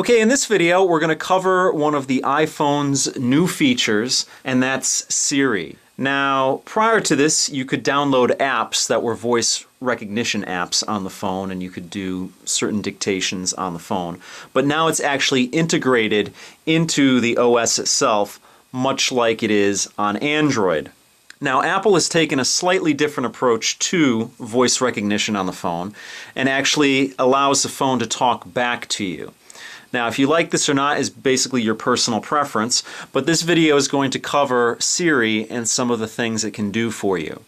Okay, in this video we're going to cover one of the iPhone's new features, and that's Siri. Now, prior to this, you could download apps that were voice recognition apps on the phone, and you could do certain dictations on the phone. But now it's actually integrated into the OS itself, much like it is on Android. Now, Apple has taken a slightly different approach to voice recognition on the phone and actually allows the phone to talk back to you. Now, if you like this or not is basically your personal preference, but this video is going to cover Siri and some of the things it can do for you.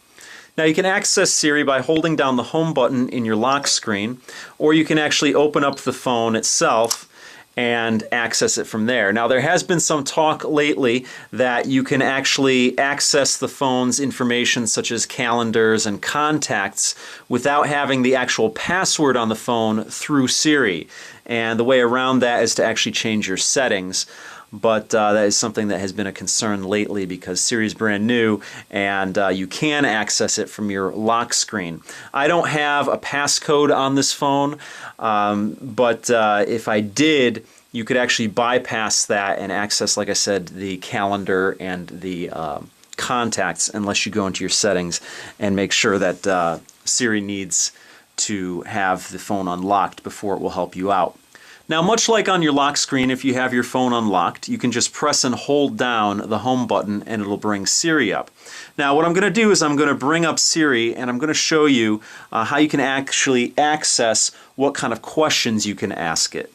Now, you can access Siri by holding down the home button in your lock screen, or you can actually open up the phone itself and access it from there. Now, there has been some talk lately that you can actually access the phone's information such as calendars and contacts without having the actual password on the phone through Siri. And the way around that is to actually change your settings. But that is something that has been a concern lately because Siri is brand new and you can access it from your lock screen. I don't have a passcode on this phone, but if I did, you could actually bypass that and access, like I said, the calendar and the contacts unless you go into your settings and make sure that Siri needs to have the phone unlocked before it will help you out. Now, much like on your lock screen, if you have your phone unlocked, you can just press and hold down the home button and it'll bring Siri up. Now, what I'm going to do is I'm going to bring up Siri and I'm going to show you how you can actually access what kind of questions you can ask it.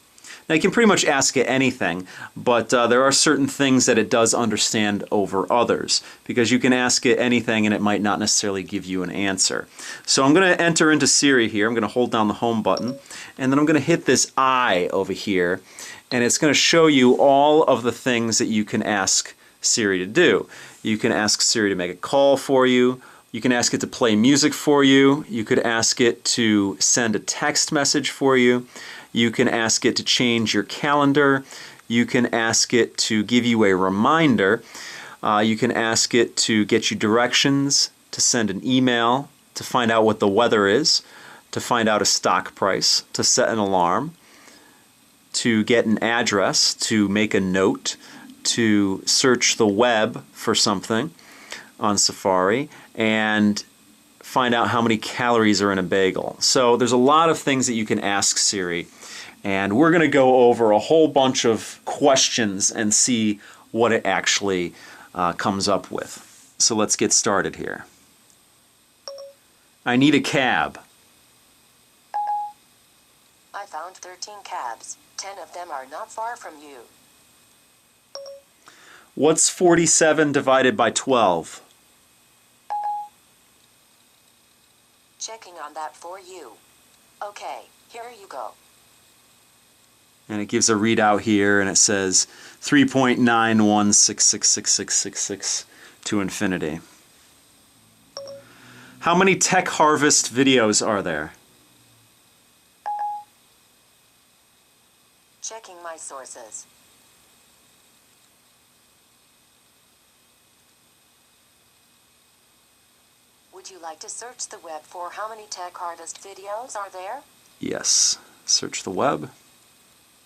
Now, you can pretty much ask it anything, but there are certain things that it does understand over others, because you can ask it anything and it might not necessarily give you an answer. So I'm going to enter into Siri here. I'm going to hold down the home button, and then I'm going to hit this I over here, and it's going to show you all of the things that you can ask Siri to do. You can ask Siri to make a call for you. You can ask it to play music for you. You could ask it to send a text message for you. You can ask it to change your calendar. You can ask it to give you a reminder. You can ask it to get you directions, to send an email, to find out what the weather is, to find out a stock price, to set an alarm, to get an address, to make a note, to search the web for something on Safari, and find out how many calories are in a bagel. So there's a lot of things that you can ask Siri, and we're going to go over a whole bunch of questions and see what it actually comes up with. So let's get started here. I need a cab. I found 13 cabs. 10 of them are not far from you. What's 47 divided by 12? Checking on that for you. Okay, here you go. And it gives a readout here, and it says 3.91666666 to infinity. How many Tech Harvest videos are there? Checking my sources. Would you like to search the web for how many Tech Harvest videos are there? Yes. Search the web.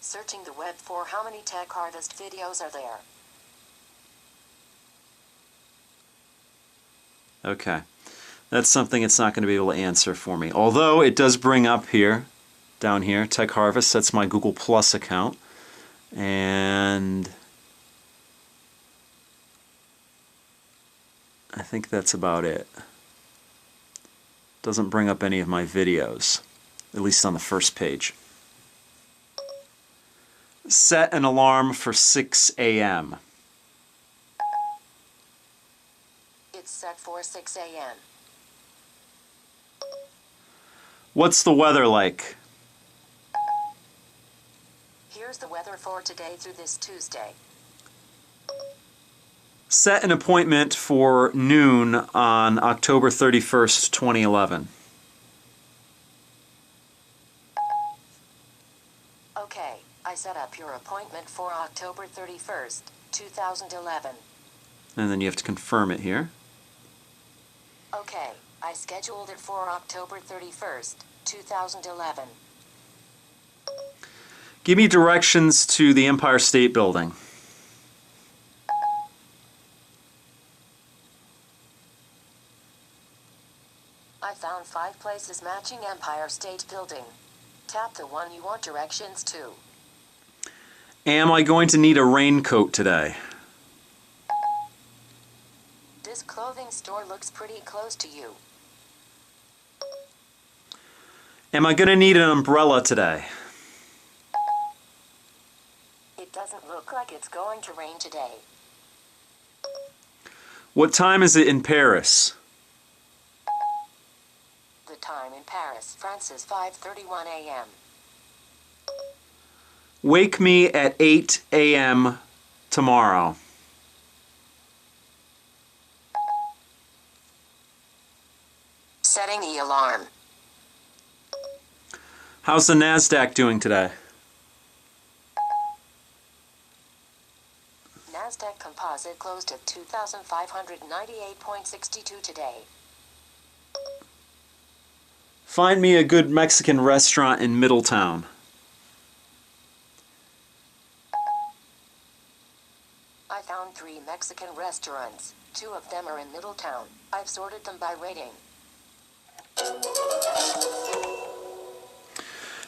Searching the web for how many Tech Harvest videos are there. Okay. That's something it's not going to be able to answer for me. Although it does bring up here, down here, Tech Harvest. That's my Google Plus account. And I think that's about it. Doesn't bring up any of my videos, at least on the first page. Set an alarm for 6 a.m. It's set for 6 a.m. What's the weather like? Here's the weather for today through this Tuesday. Set an appointment for noon on October 31st, 2011. Okay, I set up your appointment for October 31st, 2011. And then you have to confirm it here. Okay, I scheduled it for October 31st, 2011. Give me directions to the Empire State Building. I found 5 places matching Empire State Building. Tap the one you want directions to. Am I going to need a raincoat today? This clothing store looks pretty close to you. Am I going to need an umbrella today? It doesn't look like it's going to rain today. What time is it in Paris? The time in Paris, France is 5:31 a.m. Wake me at 8 a.m. tomorrow. Setting the alarm. How's the NASDAQ doing today? NASDAQ Composite closed at 2,598.62 today. Find me a good Mexican restaurant in Middletown. I found 3 Mexican restaurants. 2 of them are in Middletown. I've sorted them by rating.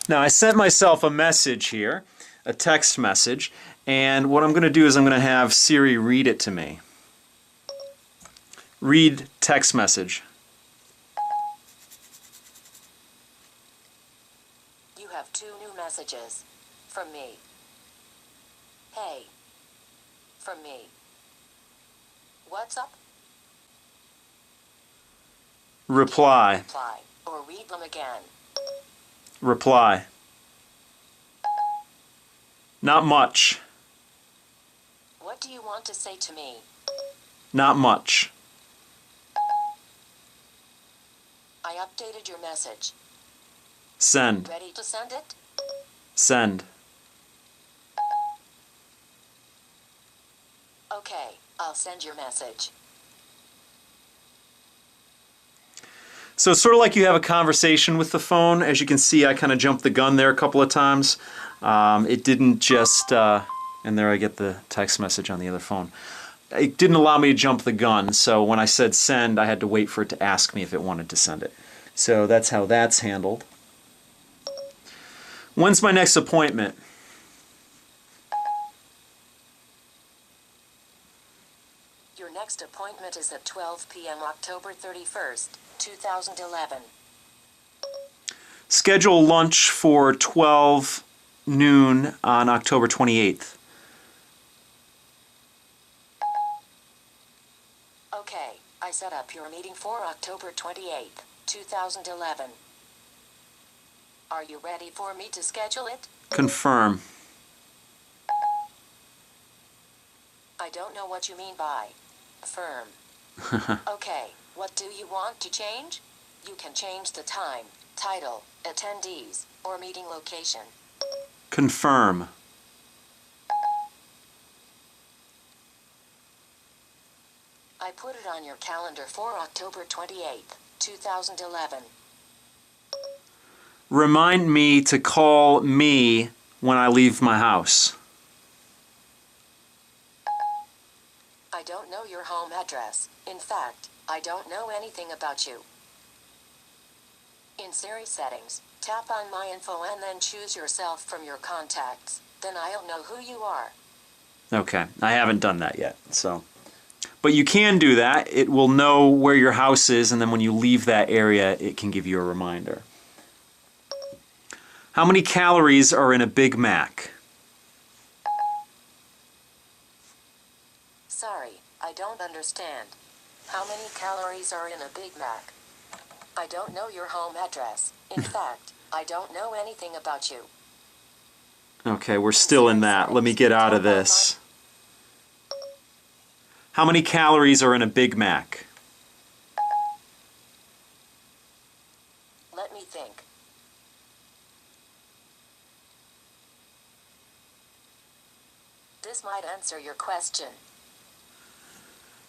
Now I sent myself a message here, a text message, and what I'm going to do is I'm going to have Siri read it to me. Read text message. You have 2 new messages. From me. Hey. From me. What's up? Reply. Reply, or read them again. Reply. Not much. What do you want to say to me? Not much. I updated your message. Send. Ready to send it? Send. Okay, I'll send your message. So it's sort of like you have a conversation with the phone. As you can see, I kind of jumped the gun there a couple of times. It didn't just, and there I get the text message on the other phone. It didn't allow me to jump the gun, so when I said send, I had to wait for it to ask me if it wanted to send it. So that's how that's handled. When's my next appointment? Your next appointment is at 12 p.m. October 31st, 2011. Schedule lunch for 12 noon on October 28th. Okay, I set up your meeting for October 28th, 2011. Are you ready for me to schedule it? Confirm. I don't know what you mean by firm. Okay, what do you want to change? You can change the time, title, attendees, or meeting location. Confirm. I put it on your calendar for October 28th, 2011. Remind me to call me when I leave my house. I don't know your home address. In fact, I don't know anything about you. In Siri settings, tap on My Info and then choose yourself from your contacts. Then I'll know who you are. Okay, I haven't done that yet, so. But you can do that. It will know where your house is, and then when you leave that area, it can give you a reminder. How many calories are in a Big Mac? Sorry, I don't understand. How many calories are in a Big Mac? I don't know your home address. In fact, I don't know anything about you. Okay, we're still in that. Let me get out of this. How many calories are in a Big Mac? Let me think. This might answer your question.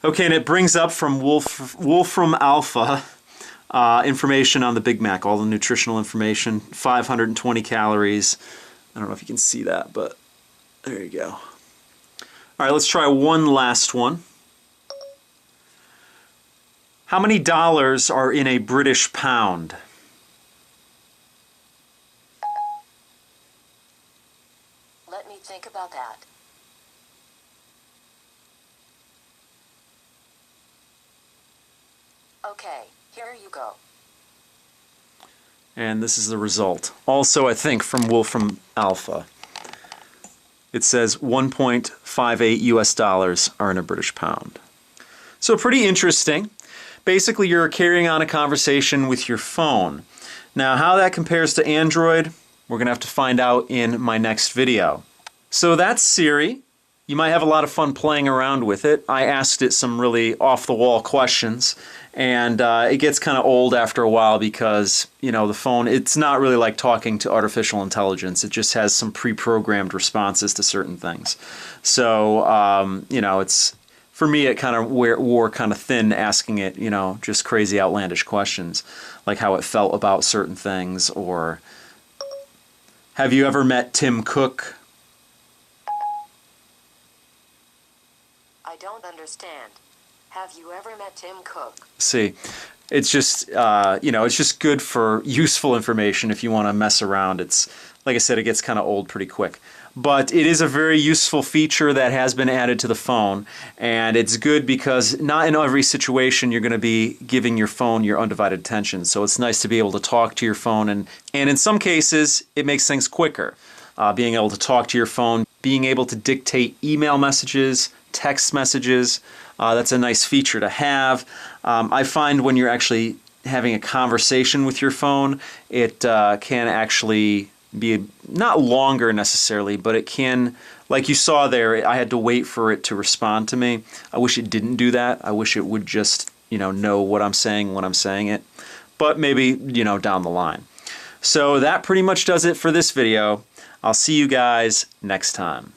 Okay, and it brings up from Wolfram Alpha information on the Big Mac, all the nutritional information, 520 calories, I don't know if you can see that, but there you go. All right, let's try one last one. How many dollars are in a British pound? Let me think about that. Okay, here you go. And this is the result. Also, I think from Wolfram Alpha. It says 1.58 US dollars are in a British pound. So pretty interesting. Basically, you're carrying on a conversation with your phone. Now, how that compares to Android, we're going to have to find out in my next video. So that's Siri. You might have a lot of fun playing around with it. I asked it some really off-the-wall questions, and it gets kind of old after a while because, you know, the phone, it's not really like talking to artificial intelligence. It just has some pre-programmed responses to certain things. So, you know, it's, for me, it kind of wore kind of thin asking it, you know, just crazy outlandish questions, like how it felt about certain things, or have you ever met Tim Cook? I don't understand. Have you ever met Tim Cook? See, it's just, you know, it's just good for useful information if you want to mess around. It's, like I said, it gets kind of old pretty quick. But it is a very useful feature that has been added to the phone, and it's good because not in every situation you're going to be giving your phone your undivided attention. So it's nice to be able to talk to your phone, and in some cases, it makes things quicker. Being able to talk to your phone, being able to dictate email messages, text messages, that's a nice feature to have. I find when you're actually having a conversation with your phone, it can actually be not longer necessarily, but it can, like you saw there, I had to wait for it to respond to me. I wish it didn't do that. I wish it would just, you know what I'm saying when I'm saying it, but maybe, you know, down the line. So that pretty much does it for this video. I'll see you guys next time.